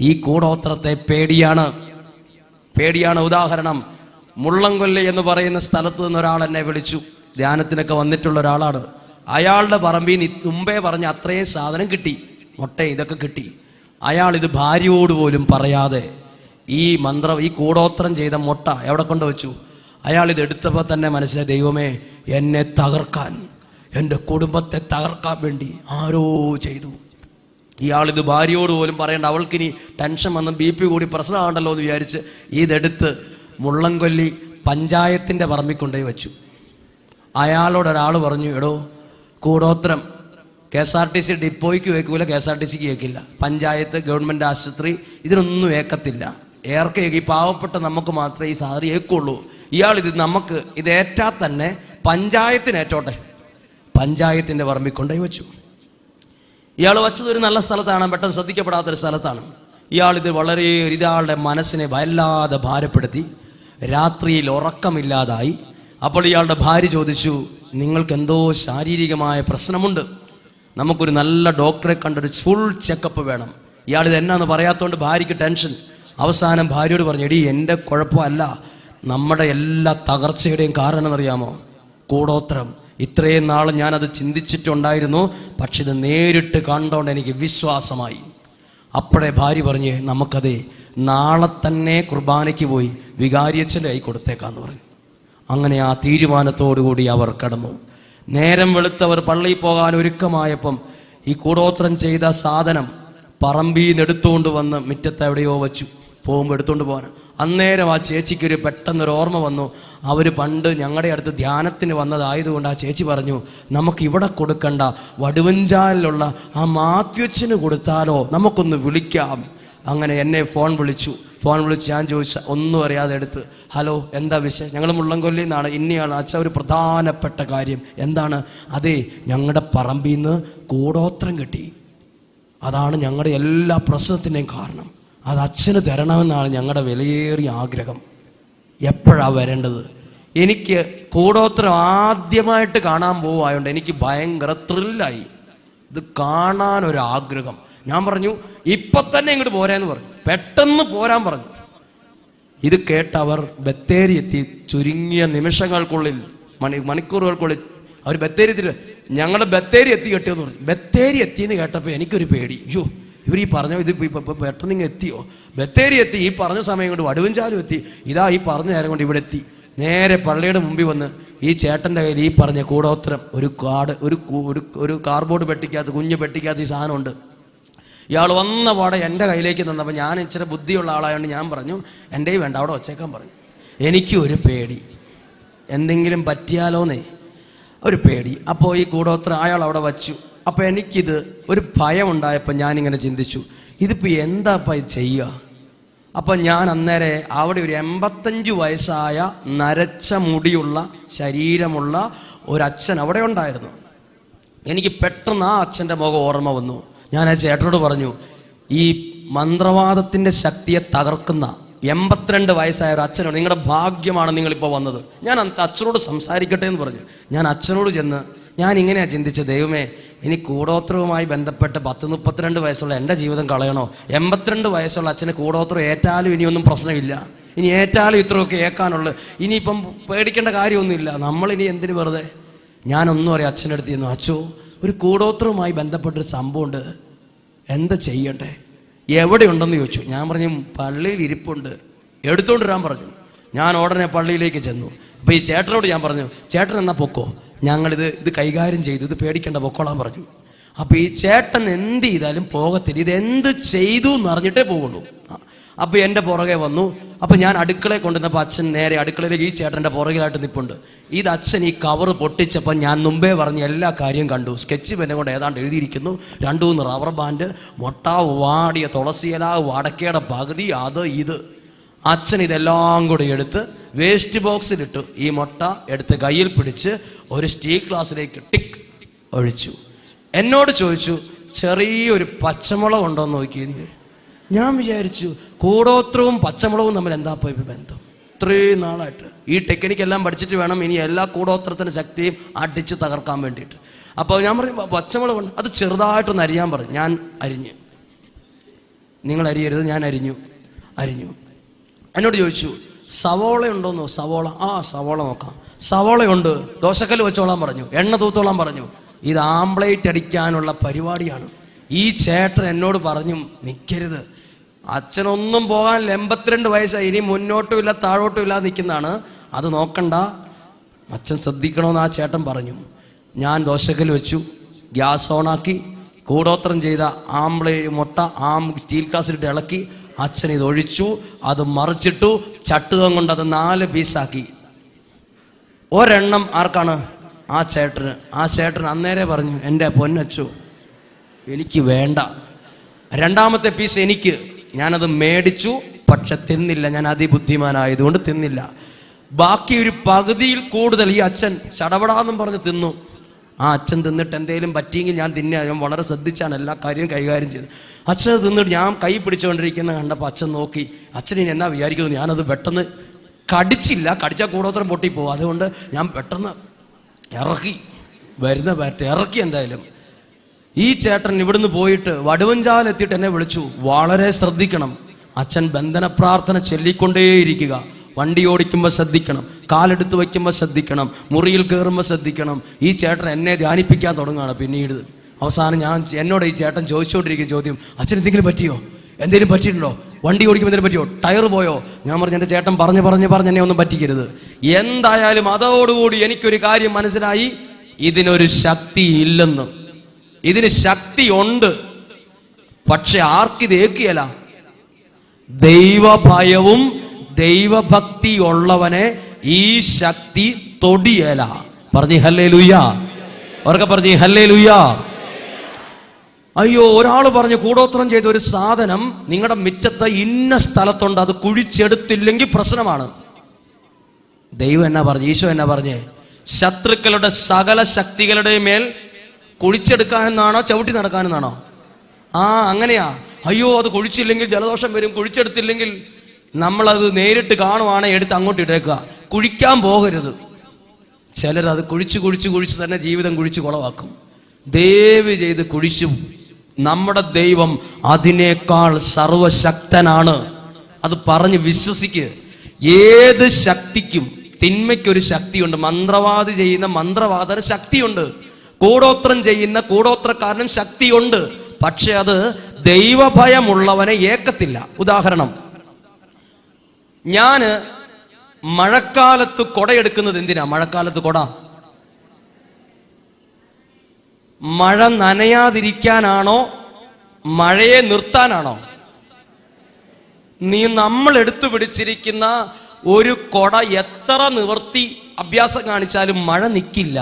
ഈ കൂടോത്രത്തെ പേടിയാണ്. ഉദാഹരണം, മുള്ളംകൊല്ലി എന്ന് പറയുന്ന സ്ഥലത്ത് നിന്ന് ഒരാൾ എന്നെ വിളിച്ചു. ധ്യാനത്തിനൊക്കെ വന്നിട്ടുള്ള ഒരാളാണ്. അയാളുടെ പറമ്പിൽ നിന്ന് മുമ്പേ പറഞ്ഞ അത്രയും സാധനം കിട്ടി, മുട്ട ഇതൊക്കെ കിട്ടി. അയാൾ ഇത് ഭാര്യയോട് പോലും പറയാതെ ഈ കൂടോത്രം ചെയ്ത മുട്ട എവിടെ കൊണ്ടുവച്ചു? അയാൾ ഇത് എടുത്തപ്പോൾ തന്നെ മനസ്സിലായി, ദൈവമേ, എന്നെ തകർക്കാൻ, എൻ്റെ കുടുംബത്തെ തകർക്കാൻ വേണ്ടി ആരോ ചെയ്തു. ഇയാളിത് ഭാര്യയോട് പോലും പറയേണ്ട, അവൾക്കിനി ടെൻഷൻ വന്ന് BP കൂടി പ്രശ്നമാണല്ലോ എന്ന് വിചാരിച്ച് ഇതെടുത്ത് മുള്ളംകൊല്ലി പഞ്ചായത്തിൻ്റെ പറമ്പിൽ കൊണ്ടുപോയി വെച്ചു. അയാളോടൊരാൾ പറഞ്ഞു, എടോ, കൂടോത്രം KSRTC ഡിപ്പോയ്ക്ക് വെക്കൂല, KSRTCക്ക് കേൾക്കില്ല, പഞ്ചായത്ത് ഗവൺമെൻറ് ആശുപത്രി ഇതിനൊന്നും ഏക്കത്തില്ല, ഏർക്കേക്ക് ഈ പാവപ്പെട്ട നമുക്ക് മാത്രമേ ഈ സാധനം ഏക്കുള്ളൂ. ഇയാളിത് നമുക്ക് ഇതേറ്റാൽ തന്നെ പഞ്ചായത്തിന് ഏറ്റോട്ടെ, പഞ്ചായത്തിൻ്റെ പറമ്പിൽ കൊണ്ടുപോയി വെച്ചു. ഇയാൾ വച്ചത് ഒരു നല്ല സ്ഥലത്താണ്, പെട്ടെന്ന് ശ്രദ്ധിക്കപ്പെടാത്തൊരു സ്ഥലത്താണ്. ഇയാളിത് വളരെ ഇയാളുടെ മനസ്സിനെ വല്ലാതെ ഭാരപ്പെടുത്തി. രാത്രിയിൽ ഉറക്കമില്ലാതായി. അപ്പോൾ ഇയാളുടെ ഭാര്യ ചോദിച്ചു, നിങ്ങൾക്കെന്തോ ശാരീരികമായ പ്രശ്നമുണ്ട്, നമുക്കൊരു നല്ല ഡോക്ടറെ കണ്ടൊരു ഫുൾ ചെക്കപ്പ് വേണം. ഇയാളിത് എന്നാന്ന് പറയാത്തതുകൊണ്ട് ഭാര്യയ്ക്ക് ടെൻഷൻ. അവസാനം ഭാര്യയോട് പറഞ്ഞു, എടീ, എൻ്റെ കുഴപ്പമല്ല, നമ്മുടെ എല്ലാ തകർച്ചയുടെയും കാരണം എന്നറിയാമോ? കൂടോത്രം. ഇത്രയും നാൾ ഞാനത് ചിന്തിച്ചിട്ടുണ്ടായിരുന്നു, പക്ഷെ ഇത് നേരിട്ട് കണ്ടോണ്ട് എനിക്ക് വിശ്വാസമായി. അപ്പോഴേ ഭാര്യ പറഞ്ഞ്, നമുക്കതേ നാളെ തന്നെ കുർബാനയ്ക്ക് പോയി വികാരിയച്ഛൻ്റെ കൈ കൊടുത്തേക്കാന്ന് പറഞ്ഞു. അങ്ങനെ ആ തീരുമാനത്തോടുകൂടി അവർ കടന്നു. നേരം വെളുത്തവർ പള്ളിയിൽ പോകാൻ ഒരുക്കമായപ്പം ഈ കൂടോത്രം ചെയ്ത സാധനം പറമ്പിൽ നിന്ന് എടുത്തുകൊണ്ട് വന്ന് മുറ്റത്ത് എവിടെയോ വച്ചു. പോകുമ്പോൾ എടുത്തുകൊണ്ട് പോകാൻ അന്നേരം ആ ചേച്ചിക്കൊരു പെട്ടെന്നൊരു ഓർമ്മ വന്നു. അവർ പണ്ട് ഞങ്ങളുടെ അടുത്ത് ധ്യാനത്തിന് വന്നതായതുകൊണ്ട് ആ ചേച്ചി പറഞ്ഞു, നമുക്ക് ഇവിടെ കൊടുക്കണ്ട, വടുവഞ്ചാലിലുള്ള ആ മാത്യുച്ചന് കൊടുത്താലോ, നമുക്കൊന്ന് വിളിക്കാം. അങ്ങനെ എന്നെ ഫോൺ വിളിച്ച് ഞാൻ ചോദിച്ച ഒന്നും അറിയാതെ എടുത്ത്, ഹലോ, എന്താ വിഷയം? ഞങ്ങൾ മുള്ളംകൊല്ലിയിൽ നിന്നാണ്, ഇന്നയാണ് അച്ഛൻ, ഒരു പ്രധാനപ്പെട്ട കാര്യം. എന്താണ്? അതെ, ഞങ്ങളുടെ പറമ്പിൽ നിന്ന് കൂടോത്രം കിട്ടി, അതാണ് ഞങ്ങളുടെ എല്ലാ പ്രശ്നത്തിൻ്റെയും കാരണം. അത് അച്ഛന് തരണമെന്നാണ് ഞങ്ങളുടെ വിലയേറിയ ആഗ്രഹം. എപ്പോഴാണ് വരേണ്ടത്? എനിക്ക് കൂടോത്രം ആദ്യമായിട്ട് കാണാൻ പോവായതുകൊണ്ട് എനിക്ക് ഭയങ്കര ത്രില്ലായി. ഇത് കാണാനൊരാഗ്രഹം. ഞാൻ പറഞ്ഞു, ഇപ്പം തന്നെ ഇങ്ങോട്ട് പോരാന്ന് പറഞ്ഞു. പെട്ടെന്ന് പോരാൻ പറഞ്ഞു. ഇത് കേട്ടവർ ബത്തേരി എത്തി. ചുരുങ്ങിയ നിമിഷങ്ങൾക്കുള്ളിൽ, മണിക്കൂറുകൾക്കുള്ളിൽ അവർ ബത്തേരി എത്തി. ഞങ്ങളുടെ ബത്തേരി എത്തി കെട്ടിയെന്ന് പറഞ്ഞു. ബത്തേരി എത്തിയെന്ന് കേട്ടപ്പോൾ എനിക്കൊരു പേടി. അയ്യോ, ഇവർ ഈ പറഞ്ഞ ഇത് പെട്ടെന്ന് ഇങ്ങ് എത്തിയോ? ബത്തേരി എത്തി. ഈ പറഞ്ഞ സമയം കൊണ്ട് വടുവഞ്ചാലും എത്തി. ഇതാ ഈ പറഞ്ഞ നേരം കൊണ്ട് ഇവിടെ എത്തി. നേരെ പള്ളിയുടെ മുമ്പിൽ വന്ന് ഈ ചേട്ടൻ്റെ കയ്യിൽ ഈ പറഞ്ഞ കൂടോത്രം ഒരു കാർഡ്ബോർഡ് പെട്ടിക്കകത്ത്, കുഞ്ഞ് പെട്ടിക്കകത്ത് ഈ സാധനമുണ്ട്. ഇയാൾ വന്ന പാടെ എൻ്റെ കയ്യിലേക്ക് തന്നപ്പോൾ ഞാൻ ഇച്ചിരി ബുദ്ധിയുള്ള ആളായതുകൊണ്ട് ഞാൻ പറഞ്ഞു, എൻ്റെ വേണ്ട, അവിടെ വച്ചേക്കാൻ പറഞ്ഞു. എനിക്കും ഒരു പേടി, എന്തെങ്കിലും പറ്റിയാലോന്നേ ഒരു പേടി. അപ്പോൾ ഈ കൂടോത്രം അയാൾ അവിടെ വച്ചു. അപ്പോൾ എനിക്കിത് ഒരു ഭയം ഉണ്ടായപ്പോൾ ഞാനിങ്ങനെ ചിന്തിച്ചു, ഇതിപ്പോൾ എന്താപ്പം ഇത് ചെയ്യുക? അപ്പം ഞാൻ അന്നേരം അവിടെ ഒരു 85 വയസ്സായ നരച്ച മുടിയുള്ള ശരീരമുള്ള ഒരച്ഛൻ അവിടെ ഉണ്ടായിരുന്നു. എനിക്ക് പെട്ടെന്ന് ആ അച്ഛൻ്റെ മുഖം ഓർമ്മ വന്നു. ഞാൻ ആ ചേട്ടനോട് പറഞ്ഞു, ഈ മന്ത്രവാദത്തിൻ്റെ ശക്തിയെ തകർക്കുന്ന 82 വയസ്സായ ഒരു അച്ഛനോട്, നിങ്ങളുടെ ഭാഗ്യമാണ് നിങ്ങളിപ്പോൾ വന്നത്, ഞാൻ അച്ഛനോട് സംസാരിക്കട്ടെ എന്ന് പറഞ്ഞു. ഞാൻ അച്ഛനോട് ചെന്ന് ഞാൻ ഇങ്ങനെയാണ് ചിന്തിച്ചത്, ദൈവമേ, ഇനി കൂടോത്രവുമായി ബന്ധപ്പെട്ട് 32 വയസ്സുള്ള എൻ്റെ ജീവിതം കളയണോ? 82 വയസ്സുള്ള അച്ഛന് കൂടോത്രം ഏറ്റാലും ഇനിയൊന്നും പ്രശ്നമില്ല, ഇനി ഏറ്റാലും ഇത്രയൊക്കെ ഏക്കാനുള്ളു, ഇനിയിപ്പം പേടിക്കേണ്ട കാര്യമൊന്നുമില്ല, നമ്മളിനി എന്തിനു വെറുതെ. ഞാനൊന്നും അറിയാം അച്ഛനടുത്ത് ചെന്നു, അച്ഛോ, ഒരു കൂടോത്രവുമായി ബന്ധപ്പെട്ടൊരു സംഭവമുണ്ട്, എന്താ ചെയ്യണ്ടേ? എവിടെയുണ്ടെന്ന് ചോദിച്ചു. ഞാൻ പറഞ്ഞു, പള്ളിയിൽ ഇരിപ്പുണ്ട്, എടുത്തുകൊണ്ട് വരാൻ പറഞ്ഞു. ഞാൻ ഉടനെ പള്ളിയിലേക്ക് ചെന്നു. അപ്പോൾ ഈ ചേട്ടനോട് ഞാൻ പറഞ്ഞു, ചേട്ടൻ എന്നാ പൊക്കോ, ഇത് കൈകാര്യം ചെയ്തു, ഇത് പേടിക്കേണ്ട, പൊക്കോളാൻ പറഞ്ഞു. അപ്പോൾ ഈ ചേട്ടൻ എന്ത് ചെയ്താലും പോകത്തില്ല, ഇതെന്ത് ചെയ്തു എന്ന് അറിഞ്ഞിട്ടേ പോകുള്ളൂ. അപ്പോൾ എൻ്റെ പുറകെ വന്നു. അപ്പോൾ ഞാൻ അടുക്കളയിൽ കൊണ്ടുവന്നപ്പോൾ അച്ഛൻ നേരെ അടുക്കളയിലേക്ക് ഈ ചേട്ടൻ്റെ പുറകിലായിട്ട് നിൽപ്പുണ്ട്. ഇത് അച്ഛൻ ഈ കവറ് പൊട്ടിച്ചപ്പോൾ ഞാൻ മുമ്പേ പറഞ്ഞ എല്ലാ കാര്യവും കണ്ടു. സ്കെച്ച് പെന്നെ കൊണ്ട് ഏതാണ്ട് എഴുതിയിരിക്കുന്നു. 2-3 റബ്ബർ ബാൻഡ്, മുട്ട, വാടിയ തുളസിയില, വടക്കയുടെ പകുതി, അത് ഇത്. അച്ഛൻ ഇതെല്ലാം കൂടി എടുത്ത് വേസ്റ്റ് ബോക്സിലിട്ടു. ഈ മുട്ട എടുത്ത് കയ്യിൽ പിടിച്ച് ഒരു സ്റ്റീൽ ഗ്ലാസ്സിലേക്ക് ടിക്ക് ഒഴിച്ചു. എന്നോട് ചോദിച്ചു, ചെറിയൊരു പച്ചമുളക് ഉണ്ടോയെന്ന് നോക്കിയത്. ഞാൻ വിചാരിച്ചു, കൂടോത്രവും പച്ചമുളകും തമ്മിൽ എന്താ പോയി ബന്ധം? ഇത്രയും നാളായിട്ട് ഈ ടെക്നിക്കെല്ലാം പഠിച്ചിട്ട് വേണം ഇനി എല്ലാ കൂടോത്രത്തിൻ്റെ ശക്തിയും അടിച്ച് തകർക്കാൻ വേണ്ടിയിട്ട്. അപ്പോൾ ഞാൻ പറഞ്ഞു, പച്ചമുളക് ഉണ്ട്, അത് ചെറുതായിട്ടൊന്ന് അരിയാൻ പറഞ്ഞു. ഞാൻ അരിഞ്ഞ് നിങ്ങൾ അരിയരുത്, ഞാൻ അരിഞ്ഞു. എന്നോട് ചോദിച്ചു സവോള ഉണ്ടോന്നോ? സവോള, സവോള നോക്കാം. സവോളയുണ്ട്, ദോശക്കല്ല് വെച്ചോളാൻ പറഞ്ഞു, എണ്ണ തൂത്തോളാൻ പറഞ്ഞു. ഇത് ആംപ്ലേറ്റ് അടിക്കാനുള്ള പരിപാടിയാണ്. ഈ ചേട്ടൻ എന്നോട് പറഞ്ഞു നിൽക്കരുത്, അച്ഛനൊന്നും പോകാനില്ല, 82 വയസ്സായി, ഇനി മുന്നോട്ടും ഇല്ല താഴോട്ടും ഇല്ലാതെ നിൽക്കുന്നതാണ്, അത് നോക്കണ്ട, അച്ഛൻ ശ്രദ്ധിക്കണമെന്ന് ആ ചേട്ടൻ പറഞ്ഞു. ഞാൻ ദോശക്കല്ല് വെച്ചു, ഗ്യാസ് ഓണാക്കി, കൂടോത്രം ചെയ്ത മുട്ട സ്റ്റീൽ ഗ്ലാസ്സിലിട്ട് ഇളക്കി, അച്ഛൻ ഇത് ഒഴിച്ചു, അത് മറിച്ചിട്ടു, ചട്ടുകം കൊണ്ട് അത് 4 പീസാക്കി. ഒരെണ്ണം ആർക്കാണ്? ആ ചേട്ടന് അന്നേരെ പറഞ്ഞു, എൻ്റെ പൊന്നച്ചു എനിക്ക് വേണ്ട. 2ാമത്തെ പീസ് എനിക്ക്. ഞാനത് മേടിച്ചു, പക്ഷെ തിന്നില്ല, ഞാൻ അതിബുദ്ധിമാനായതുകൊണ്ട് തിന്നില്ല. ബാക്കി ഒരു പകുതിയിൽ കൂടുതൽ ഈ അച്ഛൻ ചടപടാന്നും പറഞ്ഞ് തിന്നു. ആ അച്ഛൻ തിന്നിട്ട് എന്തെങ്കിലും പറ്റിയെങ്കിൽ ഞാൻ ഞാൻ വളരെ ശ്രദ്ധിച്ചാണ് എല്ലാ കാര്യവും കൈകാര്യം ചെയ്ത്. അച്ഛൻ തിന്നിട്ട് ഞാൻ കൈ പിടിച്ചുകൊണ്ടിരിക്കുന്ന കണ്ടപ്പോൾ അച്ഛൻ നോക്കി. അച്ഛൻ ഇനി എന്നാ വിചാരിക്കുന്നു? ഞാനത് പെട്ടെന്ന് കടിച്ചില്ല, കടിച്ചാൽ കൂടോത്രം പൊട്ടിപ്പോവും. അതുകൊണ്ട് ഞാൻ പെട്ടെന്ന് ഇറക്കി, വരുന്ന ബാറ്റ് ഇറക്കി. എന്തായാലും ഈ ചേട്ടൻ ഇവിടുന്ന് പോയിട്ട് വടുവഞ്ചാലെത്തിയിട്ട് എന്നെ വിളിച്ചു, വളരെ ശ്രദ്ധിക്കണം, അച്ഛൻ ബന്ധന പ്രാർത്ഥന ചൊല്ലിക്കൊണ്ടേയിരിക്കുക, വണ്ടി ഓടിക്കുമ്പോൾ ശ്രദ്ധിക്കണം, കാലെടുത്ത് വയ്ക്കുമ്പോൾ ശ്രദ്ധിക്കണം, മുറിയിൽ കയറുമ്പോൾ ശ്രദ്ധിക്കണം. ഈ ചേട്ടൻ എന്നെ ധ്യാനിപ്പിക്കാൻ തുടങ്ങുകയാണ്. പിന്നീട് അവസാനം എന്നോട് ഈ ചേട്ടൻ ചോദിച്ചുകൊണ്ടിരിക്കുന്ന ചോദ്യം, അച്ഛൻ എന്തെങ്കിലും പറ്റിയോ? എന്തെങ്കിലും പറ്റിയിട്ടുണ്ടോ? വണ്ടി ഓടിക്കുമ്പോൾ എന്തെങ്കിലും പറ്റിയോ? ടയർ പോയോ? ഞാൻ പറഞ്ഞു എൻ്റെ ചേട്ടൻ പറഞ്ഞ് എന്നെ ഒന്നും പറ്റിക്കരുത്. എന്തായാലും അതോടുകൂടി എനിക്കൊരു കാര്യം മനസ്സിലായി, ഇതിനൊരു ശക്തി ഇല്ലെന്ന്. ഇതിന് ശക്തി ഉണ്ട്, പക്ഷെ ആർക്കിത് ഏക്കിയല്ല? ദൈവഭയവും ദൈവഭക്തി ഉള്ളവനെ ഈ ശക്തി തൊടിയല. പറഞ്ഞ് ഹല്ലേലൂയ, അവർക്ക് പറഞ്ഞ് ഹല്ലേലൂയ. അയ്യോ, ഒരാൾ പറഞ്ഞു കൂടോത്രം ചെയ്ത ഒരു സാധനം നിങ്ങളുടെ മുറ്റത്ത് ഇന്ന സ്ഥലത്തുണ്ട്, അത് കുഴിച്ചെടുത്തില്ലെങ്കിൽ പ്രശ്നമാണ്. ദൈവം എന്നാ പറഞ്ഞു? ഈശോ എന്നാ പറഞ്ഞേ? ശത്രുക്കളുടെ സകല ശക്തികളുടെ മേൽ കുഴിച്ചെടുക്കാനെന്നാണോ ചവിട്ടി നടക്കാനെന്നാണോ? അങ്ങനെയാ. അയ്യോ, അത് കുഴിച്ചില്ലെങ്കിൽ ജലദോഷം വരും, കുഴിച്ചെടുത്തില്ലെങ്കിൽ. നമ്മളത് നേരിട്ട് കാണുവാണെ എടുത്ത് അങ്ങോട്ട് ഇട്ടേക്കുക, കുഴിക്കാൻ പോകരുത്. ചിലരത് കുഴിച്ച് തന്നെ ജീവിതം കുഴിച്ച് കുളവാക്കും. ദയവ് ചെയ്ത് കുഴിച്ചു. നമ്മുടെ ദൈവം അതിനേക്കാൾ സർവശക്തനാണ്. അത് പറഞ്ഞ് വിശ്വസിക്ക്. ഏത് ശക്തിക്കും തിന്മയ്ക്കൊരു ശക്തിയുണ്ട്. മന്ത്രവാദി ചെയ്യുന്ന മന്ത്രവാദന ശക്തിയുണ്ട്, കൂടോത്രം ചെയ്യുന്ന കൂടോത്രക്കാരനും ശക്തിയുണ്ട്. പക്ഷെ അത് ദൈവഭയമുള്ളവനെ ഏക്കത്തില്ല. ഉദാഹരണം, ഞാന് മഴക്കാലത്ത് കൊടയെടുക്കുന്നത് എന്തിനാ? മഴക്കാലത്ത് കൊട മഴ നനയാതിരിക്കാനാണോ മഴയെ നിർത്താനാണോ? നമ്മൾ എടുത്തു പിടിച്ചിരിക്കുന്ന ഒരു കൊട എത്ര നിവർത്തി അഭ്യാസം കാണിച്ചാലും മഴ നിൽക്കില്ല.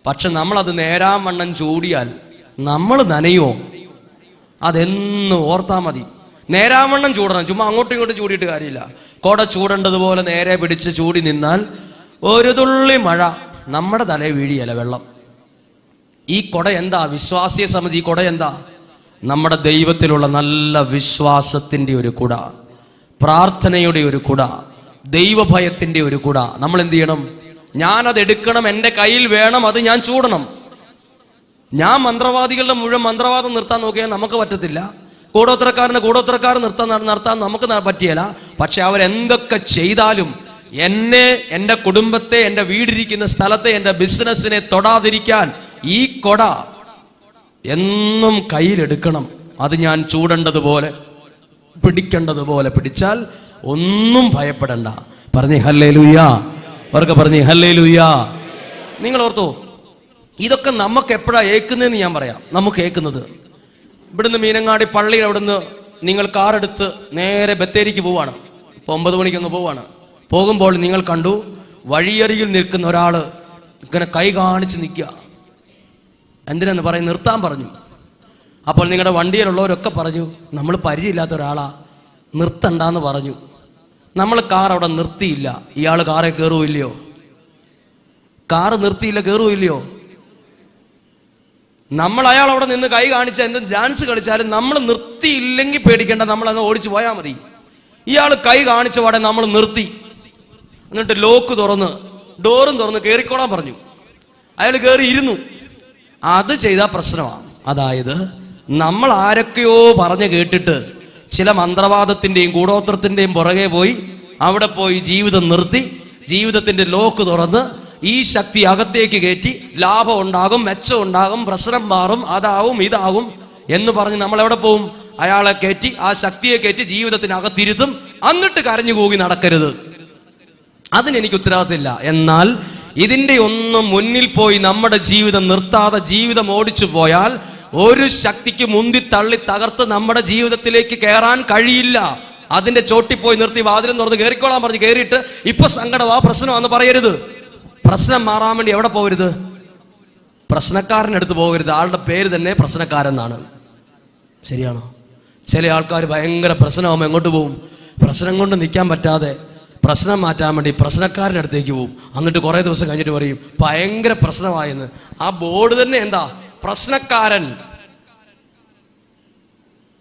പക്ഷെ നമ്മളത് നേരാവണ്ണം ചൂടിയാൽ നമ്മൾ നനയോ? അതെന്ന് ഓർത്താ മതി. നേരാവണ്ണം ചൂടണം, ചുമ്മാ അങ്ങോട്ടും ഇങ്ങോട്ടും ചൂടിയിട്ട് കാര്യമില്ല. കൊട ചൂടേണ്ടതുപോലെ നേരെ പിടിച്ച് ചൂടി നിന്നാൽ ഒരു തുള്ളി മഴ നമ്മുടെ തലയിൽ വീഴിയല്ല വെള്ളം. ഈ കൊട എന്താ? വിശ്വാസിയെ സംബന്ധിച്ച് ഈ കൊട എന്താ? നമ്മുടെ ദൈവത്തിലുള്ള നല്ല വിശ്വാസത്തിൻ്റെ ഒരു കുട, പ്രാർത്ഥനയുടെ ഒരു കുട, ദൈവഭയത്തിൻ്റെ ഒരു കുട. നമ്മൾ എന്ത് ചെയ്യണം? ഞാനത് എടുക്കണം, എൻ്റെ കയ്യിൽ വേണം, അത് ഞാൻ ചൂടണം. ഞാൻ മന്ത്രവാദികളുടെ മുഴുവൻ മന്ത്രവാദം നിർത്താൻ നോക്കിയാൽ നമുക്ക് പറ്റത്തില്ല. കൂടോത്രക്കാരൻ നിർത്താൻ നമുക്ക് പറ്റിയല്ല. പക്ഷെ അവരെന്തൊക്കെ ചെയ്താലും എന്നെ, എൻ്റെ കുടുംബത്തെ, എൻ്റെ വീടിരിക്കുന്ന സ്ഥലത്തെ, എൻ്റെ ബിസിനസ്സിനെ തൊടാതിരിക്കാൻ ഈ കൊട എന്നും കയ്യിലെടുക്കണം. അത് ഞാൻ ചൂടേണ്ടതുപോലെ പിടിക്കേണ്ടതുപോലെ പിടിച്ചാൽ ഒന്നും ഭയപ്പെടണ്ട. പറഞ്ഞേ ഹല്ലേലൂയ, അവർക്ക് പറഞ്ഞേ ഹല്ലേലൂയ. നിങ്ങൾ ഓർത്തോ, ഇതൊക്കെ നമുക്ക് എപ്പോഴാണ് ഏക്കുന്നതെന്ന് ഞാൻ പറയാം. നമുക്ക് ഏക്കുന്നത് ഇവിടുന്ന് മീനങ്ങാടി പള്ളിയിൽ അവിടുന്ന് നിങ്ങൾ കാറെടുത്ത് നേരെ ബത്തേരിക്ക് പോവാണ്. ഇപ്പോൾ 9 മണിക്ക് അങ്ങ് പോവാണ്. പോകുമ്പോൾ നിങ്ങൾ കണ്ടു വഴിയരികിൽ നിൽക്കുന്ന ഒരാൾ ഇങ്ങനെ കൈ കാണിച്ച് നിൽക്കുക. എന്തിനെന്ന് പറയും? നിർത്താൻ പറഞ്ഞു. അപ്പോൾ നിങ്ങളുടെ വണ്ടിയിലുള്ളവരൊക്കെ പറഞ്ഞു നമ്മൾ പരിചയമില്ലാത്ത ഒരാളാ, നിർത്തണ്ടെന്ന് പറഞ്ഞു. നമ്മൾ കാർ അവിടെ നിർത്തിയില്ല. ഇയാൾ കാറെ കയറുമില്ലയോ? കാറ് നിർത്തിയില്ല, കയറുമില്ലയോ? നമ്മൾ അയാൾ അവിടെ നിന്ന് കൈ കാണിച്ച എന്ത് ഡാൻസ് കളിച്ചാലും നമ്മൾ നിർത്തിയില്ലെങ്കിൽ പേടിക്കേണ്ട, നമ്മൾ അങ്ങ് ഓടിച്ചു പോയാൽ മതി. ഇയാൾ കൈ കാണിച്ച പാടെ നമ്മൾ നിർത്തി. എന്നിട്ട് ലോക്ക് തുറന്ന് ഡോറും തുറന്ന് കയറിക്കോളാൻ പറഞ്ഞു. അയാൾ കയറി ഇരുന്നു. അത് ചെയ്താൽ പ്രശ്നമാണ്. അതായത് നമ്മൾ ആരൊക്കെയോ പറഞ്ഞ് കേട്ടിട്ട് ചില മന്ത്രവാദത്തിന്റെയും കൂടോത്രത്തിന്റെയും പുറകെ പോയി അവിടെ പോയി ജീവിതം നിർത്തി, ജീവിതത്തിന്റെ ലോക്ക് തുറന്ന് ഈ ശക്തി അകത്തേക്ക് കയറ്റി ലാഭം ഉണ്ടാകും, മെച്ചം ഉണ്ടാകും, പ്രശ്നം മാറും, അതാവും ഇതാവും എന്ന് പറഞ്ഞ് നമ്മൾ എവിടെ പോവും? അയാളെ കയറ്റി, ആ ശക്തിയെ കയറ്റി ജീവിതത്തിനകത്തിരുത്തും. എന്നിട്ട് കരഞ്ഞു കൂകി നടക്കരുത്. അതിനെനിക്ക് ഉത്തരവാദിത്തമില്ല. എന്നാൽ ഇതിന്റെ ഒന്നും മുന്നിൽ പോയി നമ്മുടെ ജീവിതം നിർത്താതെ ജീവിതം ഓടിച്ചു പോയാൽ ഒരു ശക്തിക്ക് മുന്തി തള്ളി തകർത്ത് നമ്മുടെ ജീവിതത്തിലേക്ക് കയറാൻ കഴിയില്ല. അതിന്റെ ചോട്ടിപ്പോയി നിർത്തി വാതിലും തുറന്ന് കയറിക്കോളാൻ പറഞ്ഞ് കയറിയിട്ട് ഇപ്പൊ സങ്കടമാ പ്രശ്നമാണെന്ന് പറയരുത്. പ്രശ്നം മാറാൻ വേണ്ടി എവിടെ പോകരുത്? പ്രശ്നക്കാരനടുത്ത് പോകരുത്. ആളുടെ പേര് തന്നെ പ്രശ്നക്കാരെന്നാണ്. ശരിയാണോ? ചില ആൾക്കാർ ഭയങ്കര പ്രശ്നമാകുമ്പോൾ എങ്ങോട്ട് പോകും? പ്രശ്നം കൊണ്ട് നിൽക്കാൻ പറ്റാതെ പ്രശ്നം മാറ്റാൻ വേണ്ടി പ്രശ്നക്കാരൻ്റെ അടുത്തേക്ക് പോകും. എന്നിട്ട് കുറേ ദിവസം കഴിഞ്ഞിട്ട് പറയും ഭയങ്കര പ്രശ്നമായെന്ന്. ആ ബോർഡ് തന്നെ എന്താ? പ്രശ്നക്കാരൻ.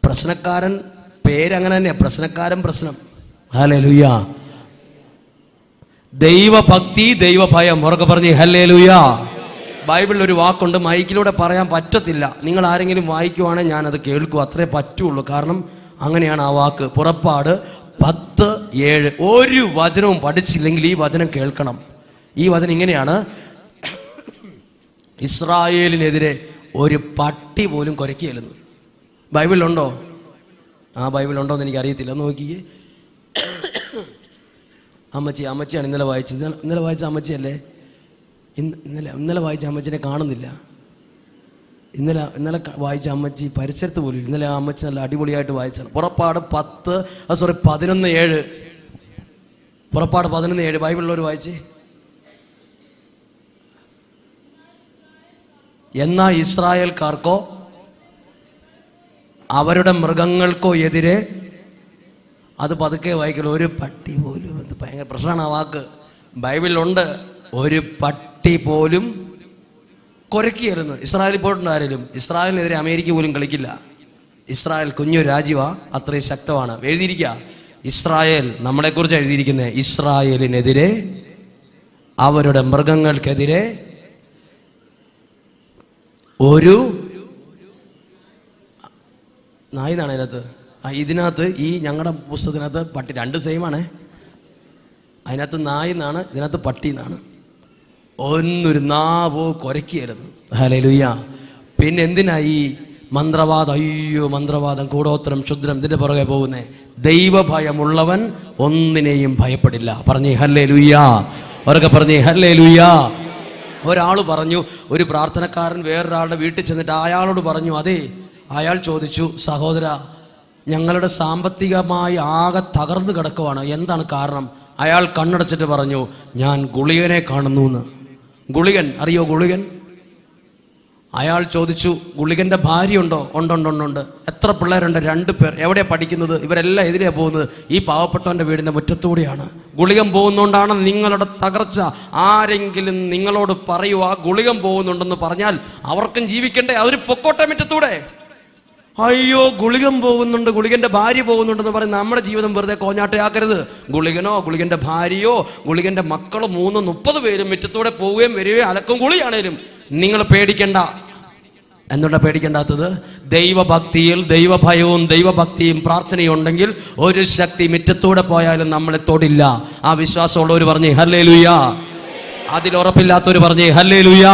പ്രശ്നക്കാരൻ പേരങ്ങനെ തന്നെയാ, പ്രശ്നക്കാരൻ, പ്രശ്നം. ഹല്ലേലൂയ. ദൈവഭക്തി, ദൈവഭയം. ഉറക്കെ പറഞ്ഞ് ഹല്ലേലൂയ. ബൈബിളിൽ ഒരു വാക്കുണ്ട്, മൈക്കിലൂടെ പറയാൻ പറ്റത്തില്ല. നിങ്ങൾ ആരെങ്കിലും വായിക്കുവാണെങ്കിൽ ഞാനത് കേൾക്കും, അത്രേ പറ്റുള്ളൂ. കാരണം അങ്ങനെയാണ് ആ വാക്ക്. പുറപ്പാട് 10:7. ഒരു വചനവും പഠിച്ചില്ലെങ്കിൽ ഈ വചനം കേൾക്കണം. ഈ വചനം ഇങ്ങനെയാണ്: ഇസ്രായേലിനെതിരെ ഒരു പട്ടി പോലും കുരയ്ക്കുകയില്ലെന്ന്. ബൈബിളിലുണ്ടോ? ആ ബൈബിളുണ്ടോ എന്ന് എനിക്ക് അറിയത്തില്ല. നോക്കിയേ. അമ്മച്ചിയാണ് ഇന്നലെ വായിച്ചത്. ഇന്നലെ വായിച്ച അമ്മച്ചിയല്ലേ? ഇന്നലെ വായിച്ച അമ്മച്ചിനെ കാണുന്നില്ല. ഇന്നലെ വായിച്ച അമ്മച്ചി പരിസരത്ത് പോലും. ഇന്നലെ ആ അമ്മച്ചി നല്ല അടിപൊളിയായിട്ട് വായിച്ചാണ്. പുറപ്പാട് 11:7. പുറപ്പാട് 11:7 ബൈബിളിലൊരു വായിച്ചേ. എന്നാ ഇസ്രായേൽക്കാർക്കോ അവരുടെ മൃഗങ്ങൾക്കോ എതിരെ, അത് പതുക്കെ വായിക്കുള്ളൂ, ഒരു പട്ടി പോലും. അത് ഭയങ്കര പ്രശ്നമാണ് ആ വാക്ക്. ബൈബിളിലുണ്ട്, ഒരു പട്ടി പോലും കുരയ്ക്കുകയായിരുന്നു. ഇസ്രായേലിൽ പോയിട്ടുണ്ട് ആരെങ്കിലും? ഇസ്രായേലിനെതിരെ അമേരിക്ക പോലും കളിക്കില്ല. ഇസ്രായേൽ കുഞ്ഞു രാജ്യമാണ്, അത്രയും ശക്തമാണ്. എഴുതിയിരിക്കുക, ഇസ്രായേൽ, നമ്മളെക്കുറിച്ച് എഴുതിയിരിക്കുന്നത്, ഇസ്രായേലിനെതിരെ അവരുടെ മൃഗങ്ങൾക്കെതിരെ ഒരു നായി എന്നാണ് അതിനകത്ത്. ഇതിനകത്ത് ഈ ഞങ്ങളുടെ പുസ്തകത്തിനകത്ത് പട്ടി, രണ്ട് സെയിമാണ്. അതിനകത്ത് നായി എന്നാണ്, ഇതിനകത്ത് പട്ടി എന്നാണ്. ഒന്നൊരു നാവോ കുരയ്ക്കരുത്. ഹല്ലേലൂയ. പിന്നെ എന്തിനാ ഈ മന്ത്രവാദം? അയ്യോ, മന്ത്രവാദം, കൂടോത്രം, ക്ഷുദ്രം, ഇതിന്റെ പുറകെ പോകുന്നേ. ദൈവഭയമുള്ളവൻ ഒന്നിനെയും ഭയപ്പെടില്ല. പറഞ്ഞേ ഹല്ലേലൂയ. അവരൊക്കെ പറഞ്ഞേ ഹല്ലേലൂയ. ഒരാൾ പറഞ്ഞു, ഒരു പ്രാർത്ഥനക്കാരൻ വേറൊരാളുടെ വീട്ടിൽ ചെന്നിട്ട് അയാളോട് പറഞ്ഞു, അതെ, അയാൾ ചോദിച്ചു, സഹോദര, ഞങ്ങളുടെ സാമ്പത്തികമായി ആകെ തകർന്നു കിടക്കുവാണ്, എന്താണ് കാരണം? അയാൾ കണ്ണടച്ചിട്ട് പറഞ്ഞു, ഞാൻ ഗുളികനെ കാണുന്നു എന്ന്. ഗുളികൻ അറിയോ? ഗുളികൻ. അയാൾ ചോദിച്ചു, ഗുളികന്റെ ഭാര്യ ഉണ്ടോ? ഉണ്ട്. എത്ര പിള്ളേരുണ്ട്? 2 പേർ. എവിടെയാ പഠിക്കുന്നത്? ഇവരെല്ലാം എതിരെയാ പോകുന്നത്? ഈ പാവപ്പെട്ടവന്റെ വീടിന്റെ മുറ്റത്തൂടെയാണ്. ഗുളികൻ പോകുന്നോണ്ടാണ് നിങ്ങളുടെ തകർച്ച. ആരെങ്കിലും നിങ്ങളോട് പറയുക ഗുളികൻ പോകുന്നുണ്ടെന്ന് പറഞ്ഞാൽ അവർക്കും ജീവിക്കണ്ടേ? അവർ പൊക്കോട്ടെ മുറ്റത്തൂടെ. അയ്യോ, ഗുളികൻ പോകുന്നുണ്ട്, ഗുളികന്റെ ഭാര്യ പോകുന്നുണ്ടെന്ന് പറഞ്ഞ് നമ്മുടെ ജീവിതം വെറുതെ കോഞ്ഞാട്ടയാക്കരുത്. ഗുളികനോ ഗുളികന്റെ ഭാര്യയോ ഗുളികന്റെ മക്കളോ 30 പേരും മുറ്റത്തൂടെ പോവുകയും വരികയും അലക്കും കുളിയാണേലും നിങ്ങൾ പേടിക്കണ്ട. എന്തുകൊണ്ടാ പേടിക്കേണ്ടാത്തത്? ദൈവഭക്തിയിൽ ദൈവഭയവും ദൈവഭക്തിയും പ്രാർത്ഥനയും ഉണ്ടെങ്കിൽ ഒരു ശക്തി മുറ്റത്തൂടെ പോയാലും നമ്മളെ തൊടില്ല. ആ വിശ്വാസമുള്ളവർ പറഞ്ഞേ ഹല്ലേലൂയ. അതിലുറപ്പില്ലാത്തവർ പറഞ്ഞേ ഹല്ലേലൂയ.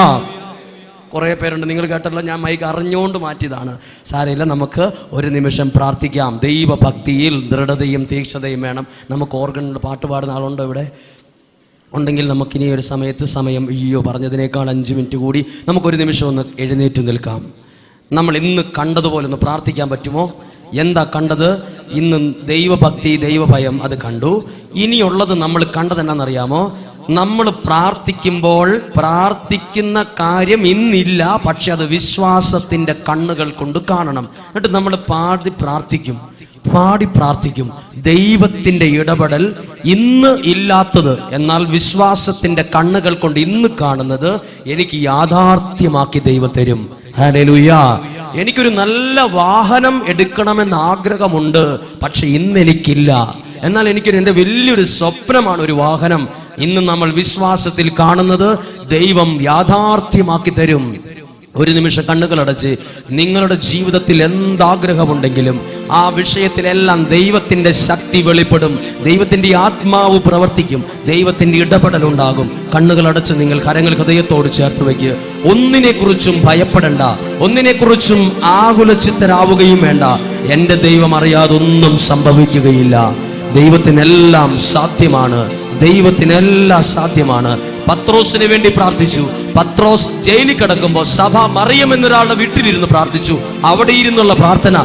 കുറേ പേരുണ്ട്, നിങ്ങൾ കേട്ടല്ലോ, ഞാൻ മൈക്ക് അറിഞ്ഞുകൊണ്ട് മാറ്റിയതാണ്. സാരമില്ല, നമുക്ക് ഒരു നിമിഷം പ്രാർത്ഥിക്കാം. ദൈവഭക്തിയിൽ ദൃഢതയും തീക്ഷണതയും വേണം. നമുക്ക് ഓർഗനിൽ പാട്ട് പാടുന്ന ആളുണ്ടോ ഇവിടെ? ഉണ്ടെങ്കിൽ നമുക്കിനി ഒരു സമയം അയ്യോ പറഞ്ഞതിനേക്കാൾ 5 മിനിറ്റ് കൂടി നമുക്കൊരു നിമിഷം ഒന്ന് എഴുന്നേറ്റ് നിൽക്കാം. നമ്മൾ ഇന്ന് കണ്ടതുപോലെ ഒന്ന് പ്രാർത്ഥിക്കാൻ പറ്റുമോ? എന്താ കണ്ടത്? ഇന്ന് ദൈവഭക്തി, ദൈവഭയം അത് കണ്ടു. ഇനിയുള്ളത് നമ്മൾ കണ്ടത് എന്നാണെന്നറിയാമോ? നമ്മൾ പ്രാർത്ഥിക്കുമ്പോൾ പ്രാർത്ഥിക്കുന്ന കാര്യം ഇന്നില്ല, പക്ഷെ അത് വിശ്വാസത്തിന്റെ കണ്ണുകൾ കൊണ്ട് കാണണം. എന്നിട്ട് നമ്മൾ പാടി പ്രാർത്ഥിക്കും. ദൈവത്തിന്റെ ഇടപെടൽ ഇന്ന് ഇല്ലാത്തത്, എന്നാൽ വിശ്വാസത്തിന്റെ കണ്ണുകൾ കൊണ്ട് ഇന്ന് കാണുന്നത് എനിക്ക് യാഥാർത്ഥ്യമാക്കി ദൈവം തരും. ഹല്ലേലൂയ. എനിക്കൊരു നല്ല വാഹനം എടുക്കണമെന്ന് ആഗ്രഹമുണ്ട്, പക്ഷെ ഇന്ന് എനിക്കില്ല. എന്നാൽ എൻ്റെ വലിയൊരു സ്വപ്നമാണ് ഒരു വാഹനം. ഇന്ന് നമ്മൾ വിശ്വാസത്തിൽ കാണുന്നത് ദൈവം യാഥാർത്ഥ്യമാക്കി തരും. ഒരു നിമിഷം കണ്ണുകളടച്ച് നിങ്ങളുടെ ജീവിതത്തിൽ എന്താഗ്രഹമുണ്ടെങ്കിലും ആ വിഷയത്തിലെല്ലാം ദൈവത്തിന്റെ ശക്തി വെളിപ്പെടും, ദൈവത്തിന്റെ ആത്മാവ് പ്രവർത്തിക്കും, ദൈവത്തിന്റെ ഇടപെടലുണ്ടാകും. കണ്ണുകളടച്ച് നിങ്ങൾ കരങ്ങൾ ഹൃദയത്തോട് ചേർത്ത് വയ്ക്കുക. ഒന്നിനെക്കുറിച്ചും ഭയപ്പെടേണ്ട, ഒന്നിനെക്കുറിച്ചും ആകുലചിത്തരാവുകയും വേണ്ട. എൻ്റെ ദൈവം അറിയാതൊന്നും സംഭവിക്കുകയില്ല. ദൈവത്തിനെല്ലാം സാധ്യമാണ്, ദൈവത്തിനെല്ലാം സാധ്യമാണ്. പത്രോസിന് വേണ്ടി പ്രാർത്ഥിച്ചു. പത്രോസ് ജയിലിൽ കിടക്കുമ്പോൾ സഭ മറിയം എന്നൊരാളുടെ വീട്ടിലിരുന്ന് പ്രാർത്ഥിച്ചു. അവിടെ ഇരുന്നുള്ള പ്രാർത്ഥന